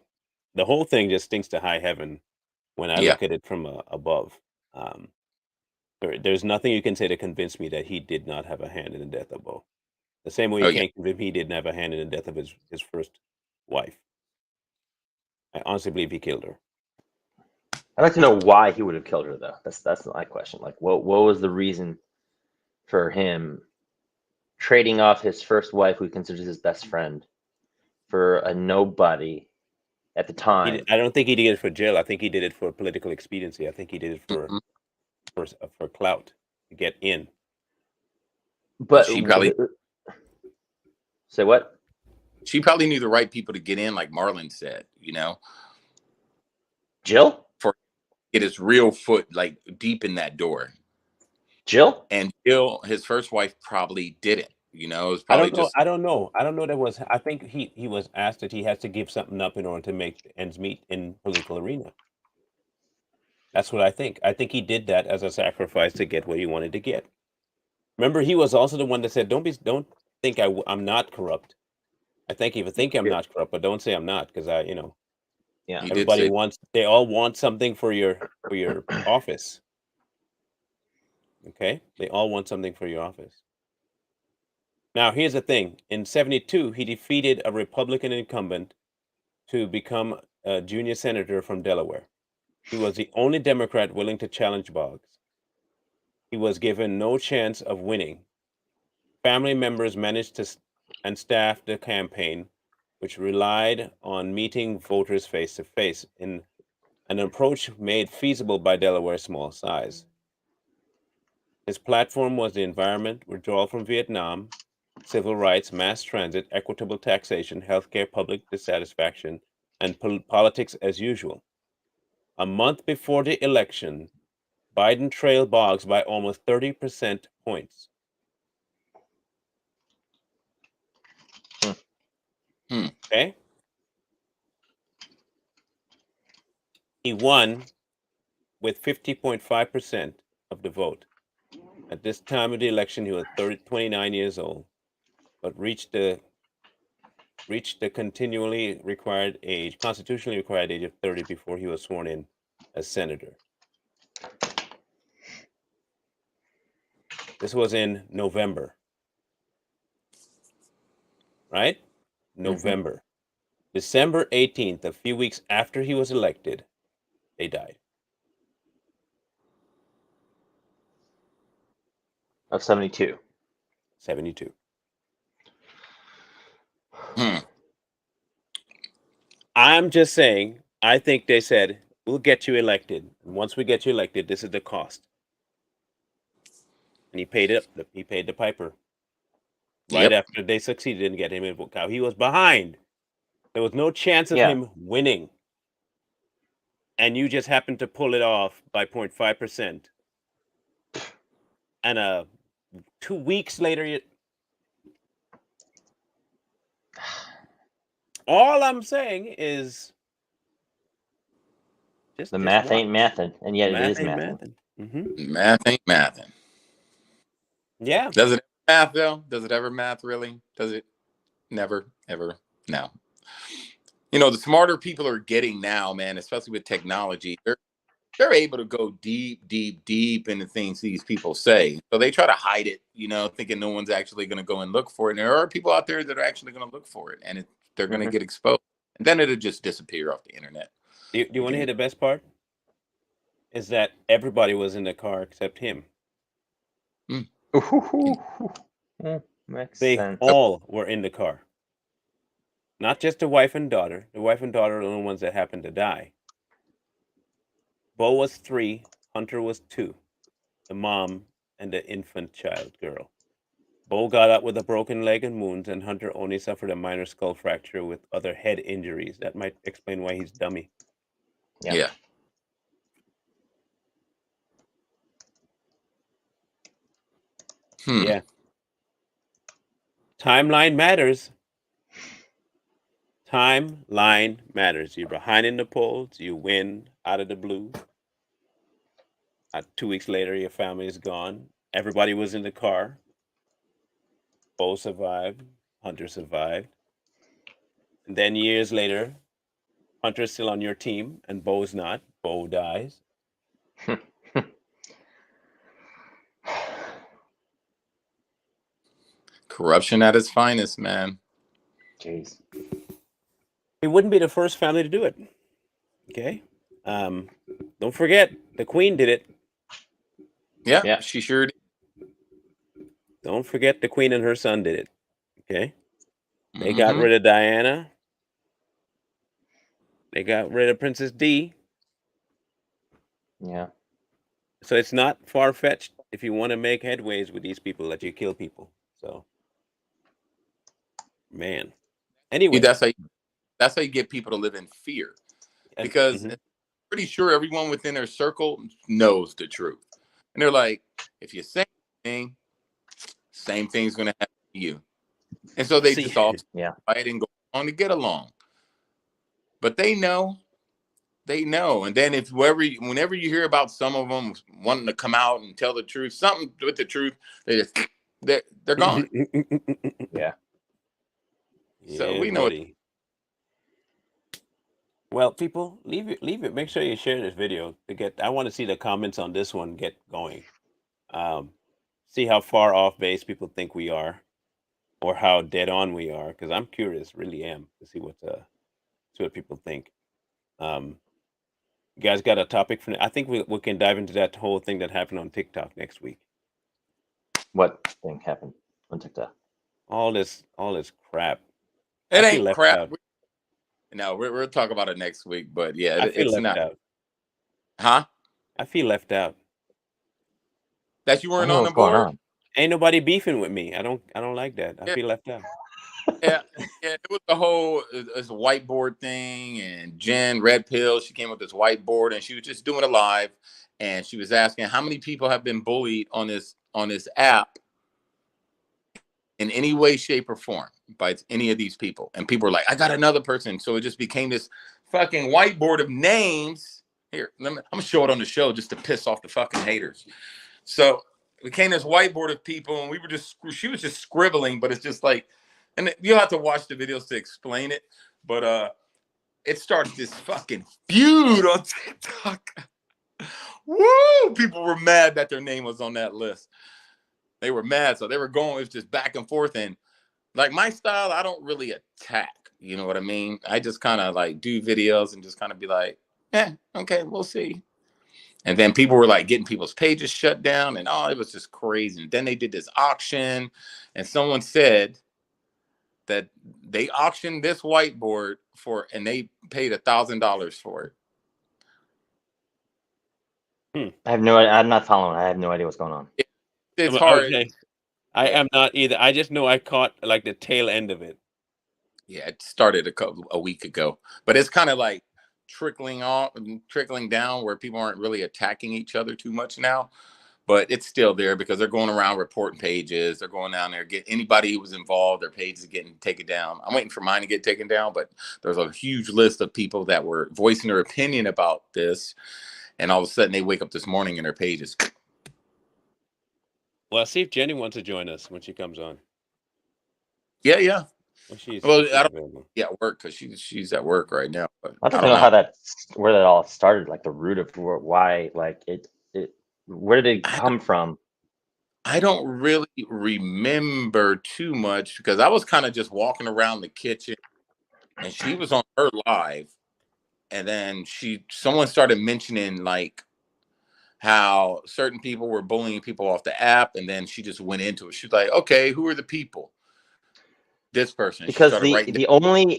the whole thing just stinks to high heaven when I Yeah. look at it from above. There's nothing you can say to convince me that he did not have a hand in the death of Beau. The same way you Oh yeah. can't convince me he didn't have a hand in the death of his first wife. I honestly believe he killed her. I'd like to know why he would have killed her, though. That's my question. Like, what was the reason for him trading off his first wife, who he considers his best friend, for a nobody at the time? I don't think he did it for Jill. I think he did it for political expediency. I think he did it Mhm. for clout to get in. But She probably say what? She probably knew the right people to get in, like Marlon said, Jill? for get his real foot like deep in that door. Jill? And Jill, his first wife, probably didn't. It was I probably don't know. just I don't know. I don't know. I think he was asked that he has to give something up in order to make ends meet in political arena. That's what I think. I think he did that as a sacrifice to get what he wanted to get. Remember, he was also the one that said, don't think I'm not corrupt. I think even think I'm not corrupt, but don't say I'm not, because Yeah. he did everybody say they all want something for your office. Okay, they all want something for your office. Now, here's the thing: in '72, he defeated a Republican incumbent to become a junior senator from Delaware. He was the only Democrat willing to challenge Boggs. He was given no chance of winning. Family members managed to and staffed the campaign, which relied on meeting voters face to face in an approach made feasible by Delaware's small size. His platform was the environment, withdrawal from Vietnam, civil rights, mass transit, equitable taxation, healthcare, public dissatisfaction, and politics as usual. A month before the election, Biden trailed Boggs by almost 30% points. Hmm. Okay? He won with 50.5% of the vote. At this time of the election, he was 29 years old, but reached the constitutionally required age of 30 before he was sworn in as senator. This was in November, right? November. December 18th, a few weeks after he was elected, they died. Of 72. 72. Hmm. I'm just saying, I think they said, we'll get you elected. And once we get you elected, this is the cost. And he paid it. He paid the piper. Right Yep. after they succeeded in getting him in vote count. He was behind. There was no chance of Yeah. him winning. And you just happened to pull it off by 0.5%. And 2 weeks later, all I'm saying is The just math watch. ain't mathin', and yet it Math is ain't mathin'. mathing. Math ain't mathing. Yeah. Does it math though? Does it ever math really? Does it? Never, ever. No. You know, the smarter people are getting now, man, especially with technology. They're able to go deep, deep, deep into things these people say. So they try to hide it, you know, thinking no one's actually going to go and look for it. And there are people out there that are actually going to look for it, and they're going to get exposed, and then it'll just disappear off the internet. Do you want to hear the best part? Is that everybody was in the car except him. Makes They sense. all were in the car. Not just the wife and daughter. The wife and daughter are the only ones that happened to die. Beau was 3, Hunter was 2, the mom and the infant child girl. Beau got up with a broken leg and wounds, and Hunter only suffered a minor skull fracture with other head injuries. That might explain why he's dummy. Yeah. Yeah. Timeline matters. Timeline matters. You're behind in the polls, you win out of the blue. 2 weeks later, your family is gone. Everybody was in the car. Beau survived. Hunter survived. And then years later, Hunter's still on your team and Beau's not. Beau dies. Corruption at its finest, man. Jeez. He wouldn't be the first family to do it. Okay. Don't forget, the Queen did it. Yeah. She sure did. Don't forget, the Queen and her son did it. Okay. They got Mm-hmm. rid of Diana. They got rid of Princess D. Yeah. So it's not far fetched if you want to make headways with these people that you kill people. So, man. Anyway, That's how you get people to live in fear, because mhm. pretty sure everyone within their circle knows the truth, and they're like, if you say anything, same thing's going to happen to you, and so they See, just all Yeah. fight and go on to get along. But they know, and then whenever you hear about some of them wanting to come out and tell the truth, something with the truth, they're gone. Yeah. So yeah, we know it. buddy. Well, people, leave it. Make sure you share this video to get. I want to see the comments on this one get going. See how far off base people think we are, or how dead on we are. Because I'm curious, really am, to see what people think. Um, you guys got a topic for? I think we can dive into that whole thing that happened on TikTok next week. What thing happened on TikTok? All this crap. It I feel ain't left crap. out. No, we'll talk about it next week. But yeah, I feel it's left not. out. Huh? I feel left out. That you I don't weren't know on the what's going board? on. Ain't nobody beefing with me. I don't like that. I Yeah, feel left out. yeah, yeah. It was the whole this whiteboard thing, and Jen Red Pill. She came with this whiteboard, and she was just doing it live, and she was asking how many people have been bullied on this app in any way, shape, or form by any of these people. And people were like, I got another person. So it just became this fucking whiteboard of names. Here, I'm gonna show it on the show just to piss off the fucking haters. So it became this whiteboard of people, and she was just scribbling, but it's just like, and you'll have to watch the videos to explain it. But it starts this fucking feud on TikTok. Woo! People were mad that their name was on that list. They were mad, so they were going. It was just back and forth, and like my style, I don't really attack. You know what I mean? I just kind of like do videos and just kind of be like, okay, we'll see. And then people were like getting people's pages shut down, and it was just crazy. And then they did this auction, and someone said that they auctioned this whiteboard and they paid $1,000 for it. I have no. I'm not following. I have no idea what's going on. It's hard. Okay. I am not either. I just know I caught like the tail end of it. Yeah, it started a week ago, but it's kind of like trickling down where people aren't really attacking each other too much now. But it's still there because they're going around reporting pages. They're going down there, get anybody who was involved, their page is getting taken down. I'm waiting for mine to get taken down, but there's a huge list of people that were voicing their opinion about this. And all of a sudden they wake up this morning and their pages. Well, see if Jenny wants to join us when she comes on. Yeah. When she's Well, I don't available. at work because she's at work right now. But I'd like I to don't know know. where that all started, like the root of why, like where did it come from? I don't really remember too much because I was kind of just walking around the kitchen and she was on her live. And then someone started mentioning like how certain people were bullying people off the app. And then she just went into it. She's like, okay, who are the people? This person. She Because started writing down.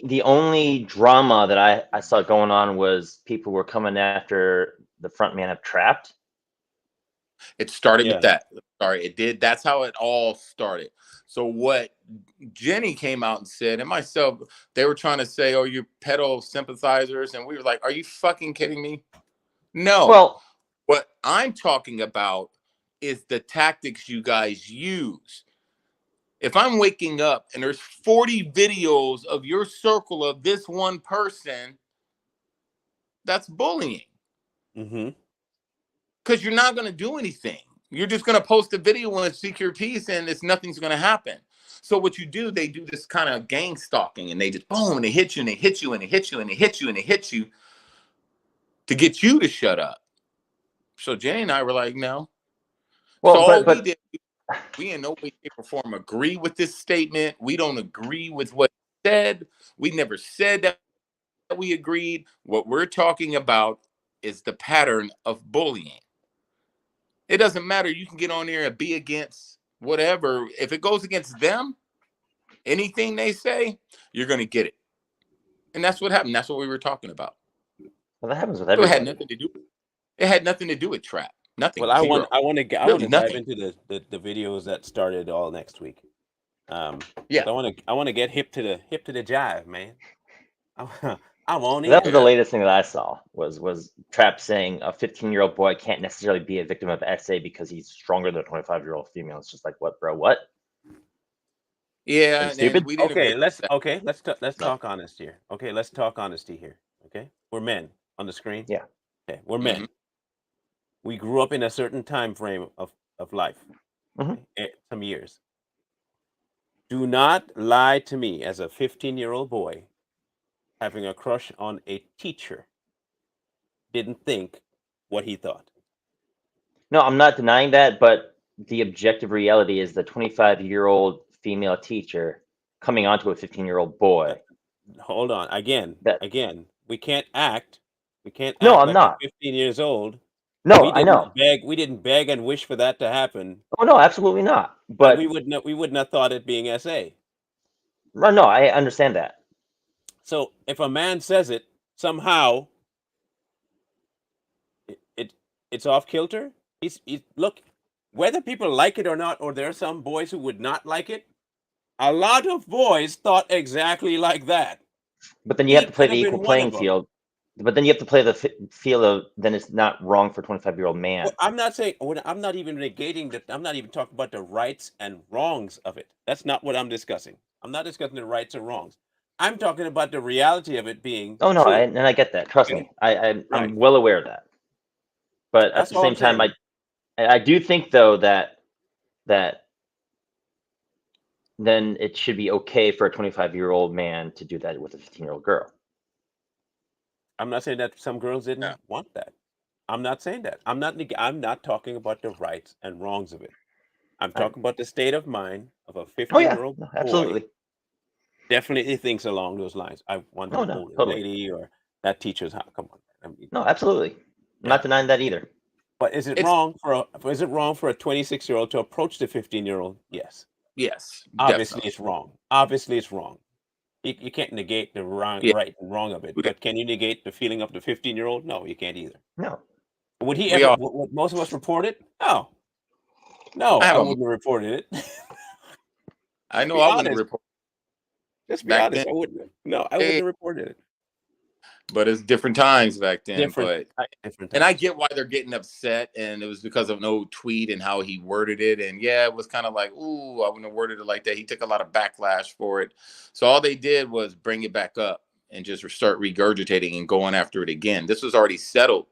the only drama that I saw going on was people were coming after the front man of Trapped. It started with Yeah. that. Sorry, it did. That's how it all started. So what Jenny came out and said, and myself, they were trying to say, "Oh, you're pedo sympathizers," and we were like, "Are you fucking kidding me?" No. Well, What I'm talking about is the tactics you guys use. If I'm waking up and there's 40 videos of your circle of this one person, that's bullying. Mm-hmm. Because you're not going to do anything. You're just going to post a video and seek your peace, and nothing's going to happen. So what you do, they do this kind of gang stalking, and they just boom, and they hit you, and they hit you, and they hit you, and they hit you, and they hit you to get you to shut up. So Jay and I were like, no. So well, all we but did, we in no way, shape, or form agree with this statement. We don't agree with what he said. We never said that we agreed. What we're talking about is the pattern of bullying. It doesn't matter. You can get on there and be against whatever. If it goes against them, anything they say, you're going to get it. And that's what happened. That's what we were talking about. well, that happens with So it had everybody. nothing to do. It had nothing to do with trap. Nothing. Well, I Zero. want Really to dive nothing. into the videos that started all next week. Yeah. I want to get hip to the jive, man. I want That was in. the latest thing that I saw was Trap saying a 15-year-old boy can't necessarily be a victim of SA because he's stronger than a 25-year-old female. It's just like, what, bro? What? Are you Yeah. And stupid? we didn't agree with that. Let's No. talk honest here. Okay, let's talk honesty here. Okay, we're men on the screen. Yeah. Okay, we're Mm-hmm. men. We grew up in a certain time frame of life. Mhm. Some years. Do not lie to me as a 15-year-old boy having a crush on a teacher didn't think what he thought. No, I'm not denying that, but the objective reality is the 25-year-old female teacher coming onto a 15-year-old boy. Hold on. Again, That we can't act. We can't no, act I'm like we're not. 15 years old. No, I know. We didn't beg and wish for that to happen, Oh no, absolutely not. and But we wouldn't have thought it being SA. no, I understand that. So if a man says it, somehow it's off kilter. He's look, whether people like it or not, or there are some boys who would not like it. A lot of boys thought exactly like that. But then you have He to play could the have equal been one playing of them. field. But then you have to play the field of then it's not wrong for a 25-year-old man. Well, I'm not saying. I'm not even negating that. I'm not even talking about the rights and wrongs of it. That's not what I'm discussing. I'm not discussing the rights or wrongs. I'm talking about the reality of it being Oh no, true. and I get that. Trust Okay, me, right. I'm well aware of that. But at That's the all I'm same time, saying. I do think though that then it should be okay for a 25-year-old man to do that with a 15-year-old girl. I'm not saying that some girls Yeah. didn't want that. I'm not saying that. I'm not talking about the rights and wrongs of it. I'm I, talking about the state of mind of a oh yeah, 15-year-old no, boy. absolutely. Definitely thinks along those lines. I want Oh to no, hold a totally. lady, or that teacher's how. Come on. I mean, No, absolutely. I'm yeah. not denying that either. But is it It's wrong for a 26-year-old to approach the 15-year-old? Yes. yes, Obviously, definitely. it's wrong. Obviously, it's wrong. You can't negate the Yeah. right and wrong of it, but can you negate the feeling of the 15-year-old? No, you can't either. No. Would he We ever? all Would most of us report it? No, no, I I have a wouldn't have reported it. I Just know be I wouldn't honest. report Just be back then. honest. I wouldn't have. No, I wouldn't Hey, have reported it. but it's different times back then. Different, But different and I times. get why they're getting upset, and it was because of no tweet and how he worded it. And yeah, it was kind of like, ooh, I wouldn't have worded it like that. He took a lot of backlash for it. So all they did was bring it back up and just start regurgitating and going after it again. This was already settled.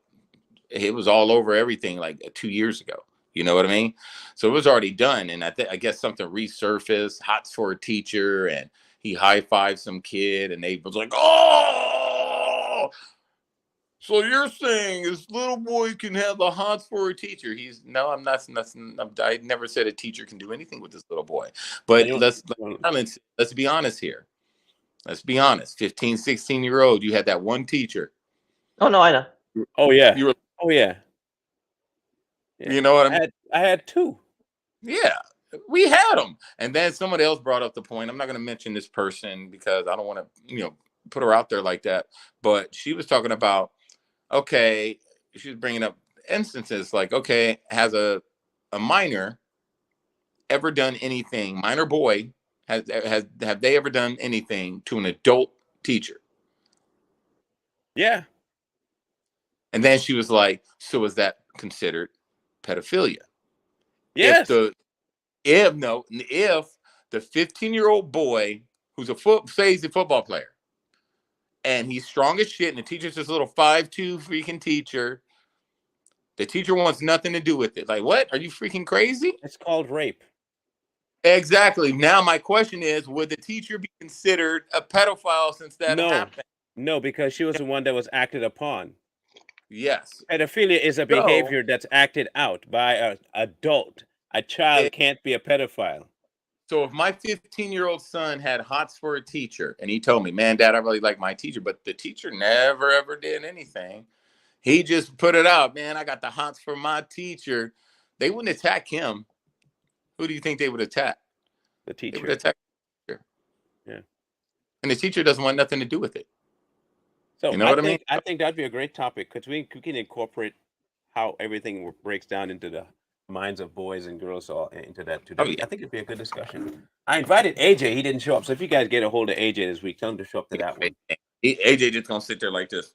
It was all over everything like 2 years ago. You know what I mean? So it was already done. And I guess something resurfaced, hots for a teacher, and he high-fived some kid, and they was like, oh, so you're saying this little boy can have the hots for a teacher? He's no, I'm not. I never said a teacher can do anything with this little boy. And But you let's be honest here. Let's be honest. 15, 16-year-old, you had that one teacher. Oh no, I know. oh yeah. You were, Oh yeah. Yeah. you know what I mean? I had two. Yeah, we had them. And then somebody else brought up the point. I'm not going to mention this person because I don't want to, put her out there like that. But she was talking about, okay, she was bringing up instances like, okay, has a minor ever done anything? Minor boy have they ever done anything to an adult teacher? Yeah. And then she was like, so is that considered pedophilia? If Yes. the if the 15-year-old boy who's say he's a football player and he's strong as shit and the teacher's this little 5'2" freaking teacher, the teacher wants nothing to do with it. Like, what? Are you freaking crazy? It's called rape. Exactly. Now my question is, would the teacher be considered a pedophile since that No. happened? No, because she was the one that was acted upon. Yes. Pedophilia is a So behavior that's acted out by an adult. A child it, can't be a pedophile. so if my 15-year-old son had hots for a teacher and he told me, man, dad, I really like my teacher, but the teacher never ever did anything. He just put it out, man. I got the hots for my teacher. They wouldn't attack him. Who do you think they would attack? The They would teacher. attack the teacher. Yeah. And the teacher doesn't want nothing to do with it. So You know what I mean? I think that'd be a great topic because we can incorporate how everything breaks down into the minds of boys and girls all into that too. Oh yeah. I think it'd be a good discussion. I invited AJ. He didn't show up. So if you guys get a hold of AJ this week, tell him to show up to that one AJ just gonna sit there like this.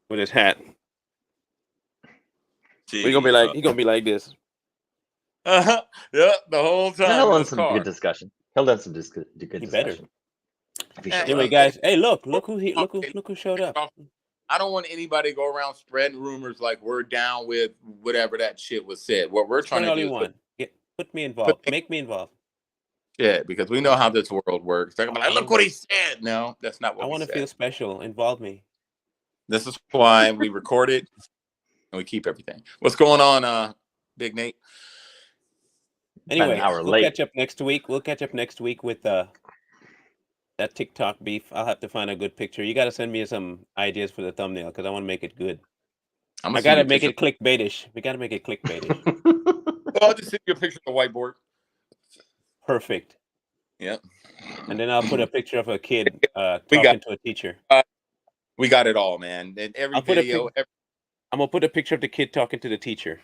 with his hat. Jeez. We're gonna be like, he gonna be like this. Yeah, the whole time. He'll in done his some car. good discussion. He'll done some good He better. discussion. If he shows Anyway, up. guys. Hey, look who showed up. I don't want anybody to go around spreading rumors like we're down with whatever that shit was said. What we're trying Say to all do you is want. Put me involved. Make me involved. yeah, because we know how this world works. They're gonna be like, look what he said. No, that's not I what we want to said. feel special. Involve me. This is why we record it and we keep everything. What's going on, Big Nate? Anyway, hour we'll late. catch up next week. We'll catch up next week with that TikTok beef. I'll have to find a good picture. You got to send me some ideas for the thumbnail because I want to make it good. I'm I gonna got send you to a make picture. it clickbaitish. We got to make it clickbaitish. I'll just send you a picture of the whiteboard. Perfect. Yep. And then I'll put a picture of a kid We got talking to a teacher. we got it all, man. And every I'll put a video, I'm gonna put a picture of the kid talking to the teacher.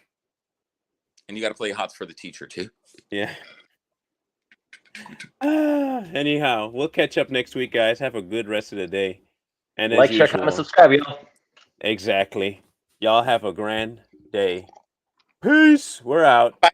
and you got to play hots for the teacher too. Yeah. Anyhow, we'll catch up next week, guys. Have a good rest of the day. And as Like, share, comment, usual, subscribe, y'all. exactly. Y'all have a grand day. Peace. We're out. Bye.